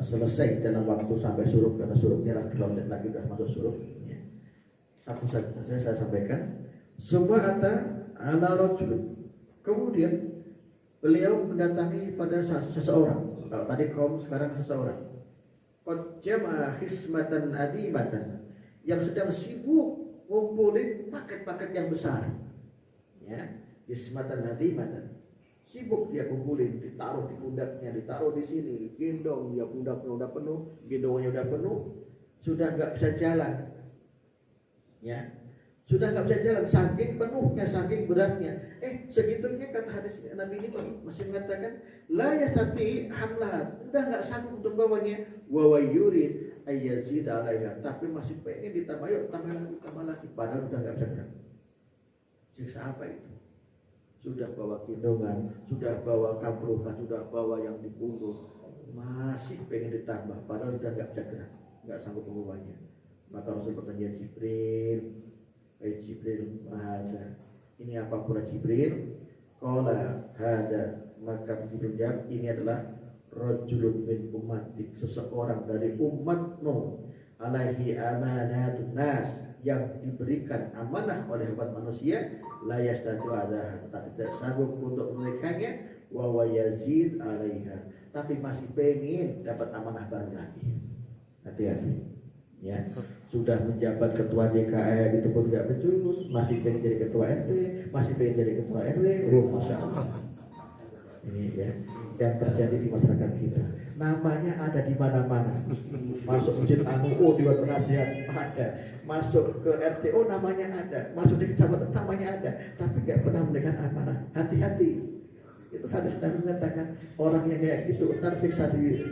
selesai dalam waktu sampai suruh, karena suruhnya 2 menit lagi sudah masuk suruh. Ya. Satu saja saya sampaikan. Semua ala rajul. Kemudian beliau mendatangi pada seseorang. Kalau tadi kaum, sekarang seseorang. Qad jama'a hismatan adimatan, yang sedang sibuk ngumpulin paket-paket yang besar. Ya, hismatan adimatan. Sibuk dia kumpulin, ditaruh di pundaknya, ditaruh di sini, gendong, dia pundaknya udah penuh, gendongnya udah penuh, sudah nggak bisa jalan. Ya, sudah nggak bisa jalan, saking penuhnya, saking beratnya. Segitunya kata hadis Nabi ini masih mengatakan, la yastati hamlahat, udah nggak sanggup untuk bawanya, wa yurid ayyazid alaiha, tapi masih pengen ditambah, yuk tambah lagi, padahal udah nggak bisa gerak. Siksa apa itu? Sudah bawa gendongan, sudah bawa kabruhan, sudah bawa yang dipunggung, masih pengen ditambah, padahal udah nggak bisa gerak, nggak sanggup membawanya. Maka Rasul bertanya Jibril, Jibril, mahada, ini apa pula Jibril? Qala hada, maka Jibril jawab, ini adalah rajulun min ummatik, seseorang dari umatmu, alaihi amanatun nas, yang diberikan amanah oleh umat manusia, la yastatu ada, tetapi tidak sanggup untuk menunaikannya, wa yazid alaiha, tapi masih pengen dapat amanah baru lagi. Hati-hati. Ya, sudah menjabat ketua DKM itu pun tidak becus, masih pengen jadi ketua RT, masih pengen jadi ketua RW. Masya Allah. Ini ya yang terjadi di masyarakat kita. Namanya ada di mana-mana. Masuk masjid oh dewan penasihat ada, masuk ke RTO namanya ada, masuk di kecamatan namanya ada, tapi nggak pernah memberikan amanah. Hati-hati. Itu hadis Nabi mengatakan orang yang kayak gitu tersiksa di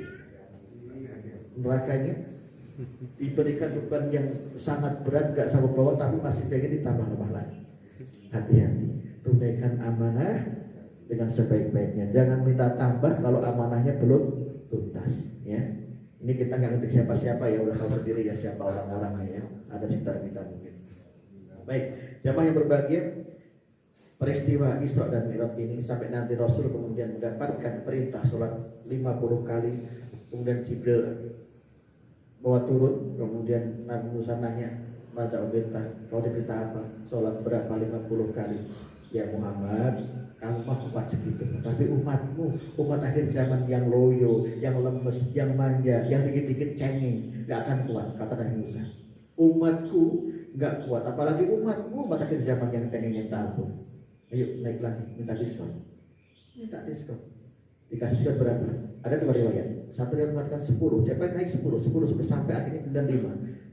nerakanya, diberikan beban yang sangat berat, nggak sanggup bawa, tapi masih pengen ditambah lemah lagi. Hati-hati, tunaikan amanah dengan sebaik-baiknya. Jangan minta tambah kalau amanahnya belum tuntas. Ya, ini kita nggak ngerti siapa-siapa ya, udah tahu sendiri ya siapa orang-orangnya ya. Ada sekitar kita mungkin. Baik, jamaah yang berbahagia, peristiwa Isra dan Mi'raj ini sampai nanti Rasul kemudian mendapatkan perintah sholat 50 kali, kemudian Jibril bawa turun, kemudian Nabi Musa nanya, "Mada umirta, kau diperintah apa? Sholat berapa 50 kali?" "Ya Muhammad, kamu mah kuat segitu, tapi umatmu, umat akhir zaman yang loyo, yang lemes, yang manja, yang dikit-dikit cengeng, gak akan kuat," kata Nabi Musa. "Umatku gak kuat, apalagi umatmu, umat akhir zaman yang cengeng minta ampun. Ayo naik lagi, minta diskon." Minta diskon. Dikasih diskon berapa? Ada dua riwayat. Satu riwayat mengatakan 10, tiap hari naik 10 sampai akhirnya kemudian 5.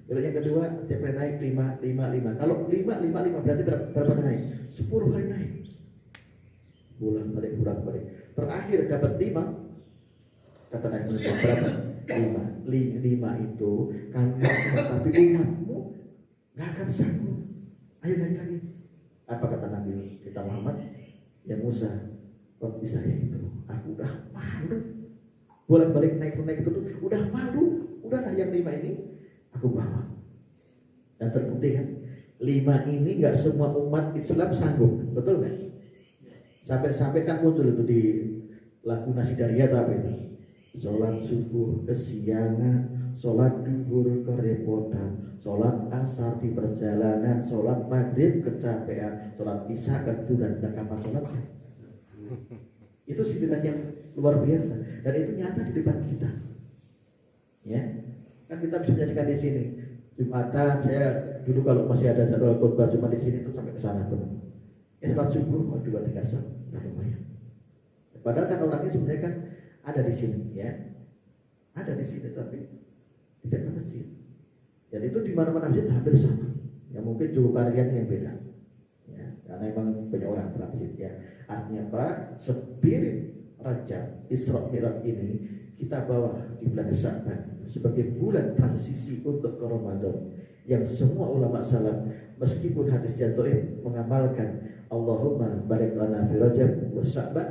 Yang kedua, tiap hari naik 5. Kalau 5 berarti berapa kali naik? 10 kali naik. Bulan balik. Terakhir dapat 5. Kata Nabi Musa, berapa? 5 itu kamu, tapi umatmu gak akan sanggup. Ayo naik lagi. Apa kata Nabi kita Muhammad? "Ya Musa, kok bisa ya itu? Aku udah malu. Bolak-balik naik itu tuh udah malu. Udahlah yang 5 ini aku bawa." Dan terbukti kan 5 ini gak semua umat Islam sanggup, betul kan? Sampai-sampai kan muncul itu di lagu Nasidaria apa itu? Sholat subuh kesiangan, sholat duhur kerepotan, sholat asar di perjalanan, sholat maghrib kecapean, sholat isya ketiduran, dan kapan sholatnya? Itu sindiran yang luar biasa dan itu nyata di depan kita. Ya, kan kita bisa menyaksikan di sini. Jumatan saya dulu kalau masih ada jadwal khotbah cuma di sini tuh sampai ke sana tuh. Ya sholat subuh 2-3 jam, lumayan. Padahal kan orangnya sebenarnya kan ada di sini, ya, ada di sini tapi tidak ke masjid. Dan itu di mana-mana masjid hampir sama. Ya mungkin juga variannya yang beda. Ya, karena memang banyak orang transit. Ya, artinya apa? Spirit Rajab Isra Mi'raj ini kita bawa di bulan Sya'ban sebagai bulan transisi untuk ke Ramadan, yang semua ulama salaf meskipun hadis jatuh mengamalkan Allahumma barik lana fi Rajab wa Sya'ban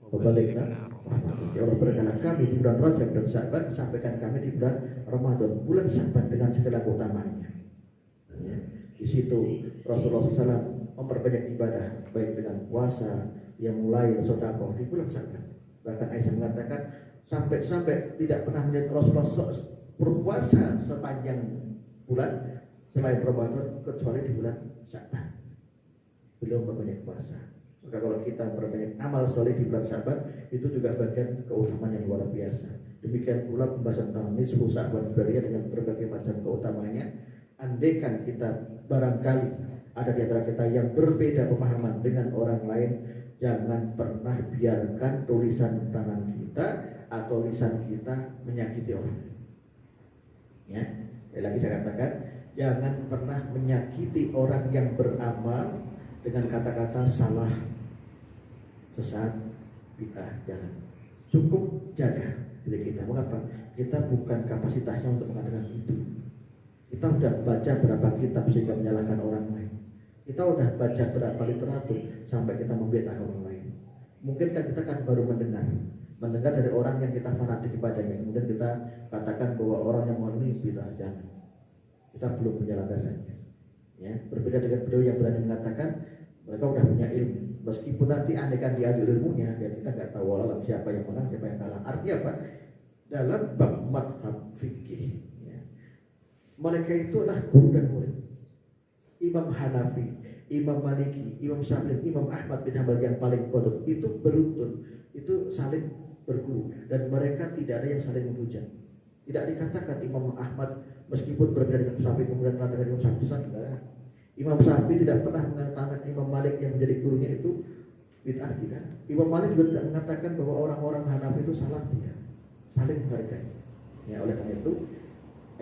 wa balikna. Ya Allah, berkalah kami di bulan Rajab dan Sya'ban, sampaikan kami di bulan Ramadan, bulan Sya'ban dengan segala keutamanya. Ya, di situ Rasulullah SAW memperbanyak ibadah, baik dengan puasa yang mulai sedekah di bulan Sya'ban. Bahkan Aisyah mengatakan sampai tidak pernah melihat Rasulullah berpuasa sepanjang bulan selain Ramadan kecuali di bulan Sya'ban. Beliau berbanyak puasa. Maka kalau kita berbanyak amal soleh di bulan Sya'ban, itu juga bagian keutamaan yang luar biasa. Demikian pula pembahasan tentang nisfu Sya'ban dengan berbagai macam keutamanya. Andaikan kita barangkali ada di antara kita yang berbeda pemahaman dengan orang lain, jangan pernah biarkan tulisan tangan kita atau lisan kita menyakiti orang. Ya, lagi saya katakan, jangan pernah menyakiti orang yang beramal dengan kata-kata salah, sesat, bid'ah. Jangan. Cukup jaga diri kita. Mengapa? Kita bukan kapasitasnya untuk mengatakan itu. Kita sudah baca berapa kitab sehingga menyalahkan orang lain. Kita sudah baca berapa literatur sampai kita membid'ahkan orang lain. Mungkin kan kita kan baru mendengar dari orang yang kita fanatik kepadanya, kemudian kita katakan bahwa orang yang mau ini bid'ah. Jangan. Kita belum punya landasannya. Ya, berbeda dengan beliau yang berani mengatakan mereka sudah punya ilmu. Meskipun nanti andaikan diadu ilmunya, ya kita nggak tahu alam siapa yang menang, siapa yang kalah. Artinya apa? Dalam bab madhab fikih, ya, mereka itu adalah guru dan murid. Imam Hanafi, Imam Maliki, Imam Syafi'i, Imam Ahmad bin Hanbal yang paling pondok itu beruntun, itu saling berguru dan mereka tidak ada yang saling menghujat. Tidak dikatakan Imam Ahmad meskipun berbeda dengan Syafi'i kemudian mengatakan Imam Syafi'i. Imam Syafi'i tidak pernah mengatakan Imam Malik yang menjadi gurunya itu bid'ah tidak. Imam Malik juga tidak mengatakan bahwa orang-orang Hanafi itu salah, tidak. Saling menghargai. Ya, oleh karena itu,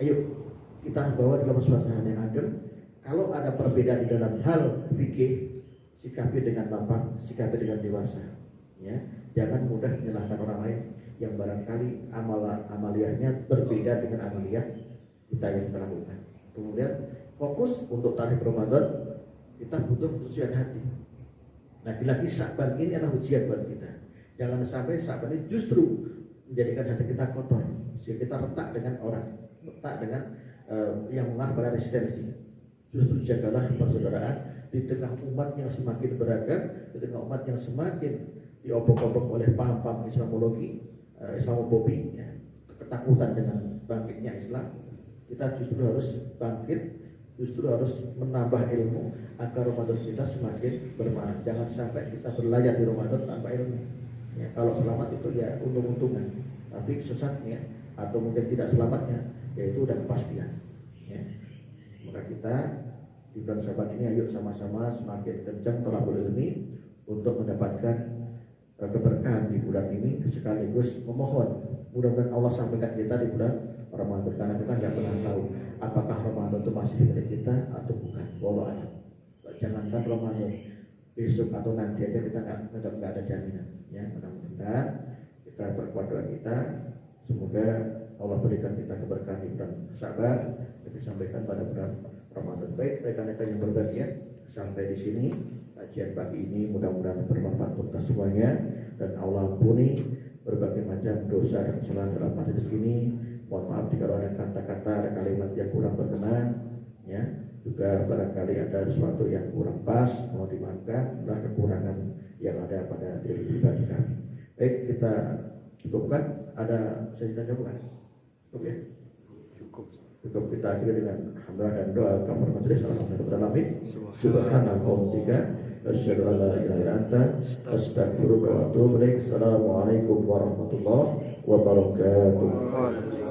ayo kita bawa dalam suasana yang adil. Kalau ada perbedaan di dalam hal fikih, sikapi dengan lapang, sikapi dengan dewasa. Ya, jangan mudah menyalahkan orang lain yang barangkali amaliyahnya berbeda dengan amaliyah kita yang kita lakukan. Kemudian fokus untuk tarikh Ramadan, kita butuh kesucian hati. Lagi-lagi Sa'ban ini adalah ujian buat kita. Jangan sampai Sa'ban ini justru menjadikan hati kita kotor, sehingga kita retak dengan orang, retak dengan yang mengarah pada resistensi. Justru jagalah persaudaraan di tengah umat yang semakin beragam, di tengah umat yang semakin diobok-obok oleh paham-paham Islamologi, Islamofobi, ya, ketakutan dengan bangkitnya Islam. Kita justru harus bangkit, justru harus menambah ilmu agar Ramadan kita semakin bermanfaat. Jangan sampai kita berlayar di Ramadan tanpa ilmu. Ya, kalau selamat itu ya untung-untungan, tapi sesatnya atau mungkin tidak selamatnya, yaitu udah kepastian. Ya. Maka kita di bulan Syaban ini ayo sama-sama semakin kencang thalabul ilmi untuk mendapatkan keberkahan di bulan ini, sekaligus memohon mudah-mudahan Allah sampaikan kita di bulan Ramadan, karena kita nggak pernah tahu apakah Ramadan itu masih milik kita atau bukan. Wallahu a'lam. Jangankan Ramadan, besok atau nanti aja kita nggak ada jaminan. Ya, mudah-mudahan kita perkuat doa kita, semoga Allah berikan kita keberkahan di bulan Syaban yang disampaikan pada bulan Ramadan. Baik, rekan-rekan yang berbahagia, sampai di sini kajian pagi ini mudah-mudahan bermanfaat untuk kita semuanya, dan Allah ampuni berbagai macam dosa dan kesalahan dalam majelis ini. Mohon maaf jika ada kata-kata, ada kalimat yang kurang berkenan, ya. Juga barangkali ada sesuatu yang kurang pas, mohon dimaafkan, adalah kekurangan yang ada pada diri pribadi kami. Baik, kita cukupkan. Ada sesi tanya bukan? Cukup ya? Cukup kita akhiri dengan hamdalah dan doa kafaratul majelis. Alhamdulillahirabbil subhanaka asyhadu an la ilaha illa anta astaghfiruka wa atubu ilaik. Assalamualaikum warahmatullahi wabarakatuh.